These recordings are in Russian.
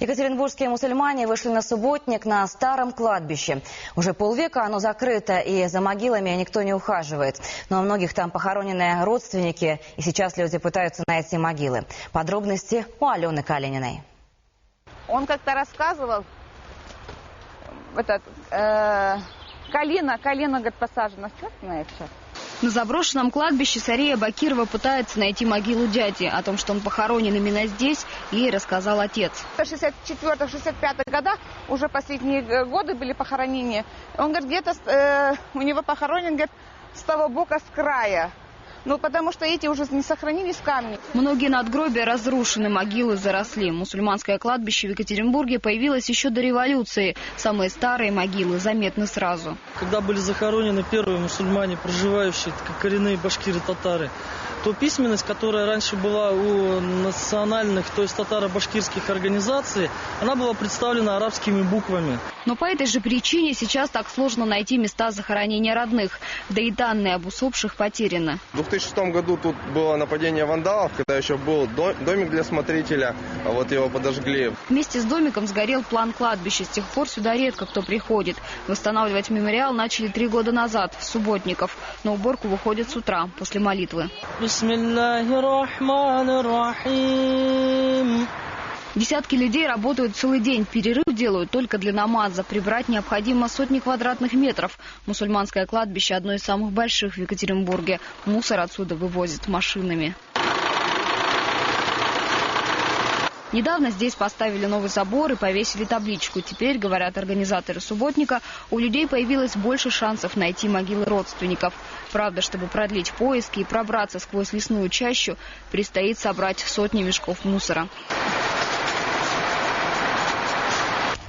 Екатеринбургские мусульмане вышли на субботник на старом кладбище. Уже полвека оно закрыто, и за могилами никто не ухаживает. Но у многих там похоронены родственники, и сейчас люди пытаются найти могилы. Подробности у Алены Калининой. Он как-то рассказывал, калина, говорит, посажена. Что ты знаешь сейчас? На заброшенном кладбище Сария Бакирова пытается найти могилу дяди. О том, что он похоронен именно здесь, ей рассказал отец. В 64-65 годах, уже последние годы были похоронения. Он говорит, где-то у него похоронен, говорит, с того бока, с края. Ну, потому что эти уже не сохранились камни. Многие надгробия разрушены, могилы заросли. Мусульманское кладбище в Екатеринбурге появилось еще до революции. Самые старые могилы заметны сразу. Когда были захоронены первые мусульмане, проживающие, как коренные башкиры-татары, то письменность, которая раньше была у национальных, то есть татаро-башкирских организаций, она была представлена арабскими буквами. Но по этой же причине сейчас так сложно найти места захоронения родных. Да и данные об усопших потеряны. В 2006 году тут было нападение вандалов, когда еще был домик для смотрителя, а вот его подожгли. Вместе с домиком сгорел план кладбища. С тех пор сюда редко кто приходит. Восстанавливать мемориал начали 3 года назад, в субботников. На уборку выходят с утра, после молитвы. Десятки людей работают целый день. Перерыв делают только для намаза. Прибрать необходимо сотни квадратных метров. Мусульманское кладбище одно из самых больших в Екатеринбурге. Мусор отсюда вывозят машинами. Недавно здесь поставили новый забор и повесили табличку. Теперь, говорят организаторы субботника, у людей появилось больше шансов найти могилы родственников. Правда, чтобы продлить поиски и пробраться сквозь лесную чащу, предстоит собрать сотни мешков мусора.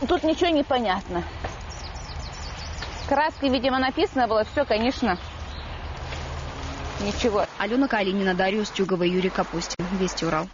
Тут ничего не понятно. Краской, видимо, написано было. Все, конечно, ничего. Алена Калинина, Дарья Устюгова, Юрий Капустин. Вести Урал.